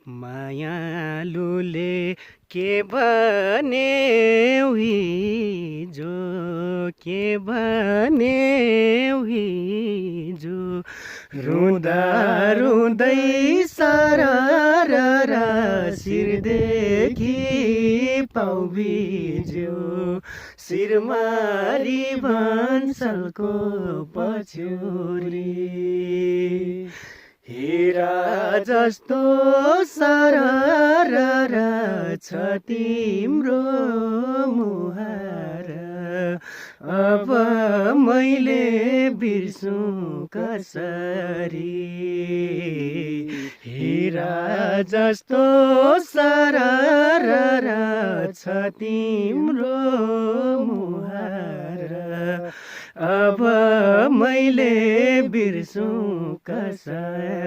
मायालुले के भने हिजो के भने हिजो रुँदा रुँदै सरर शिरदेखि पाउ भिज्यो शिरमारी भन्छलको पछ्यौरी हिरा जस्तो सरर छ तिम्रो मुहार अब मैले बिर्सुँ कसरी हिरा जस्तो सरर छ तिम्रो मुहार अब मैले बिर्सुँ कसरी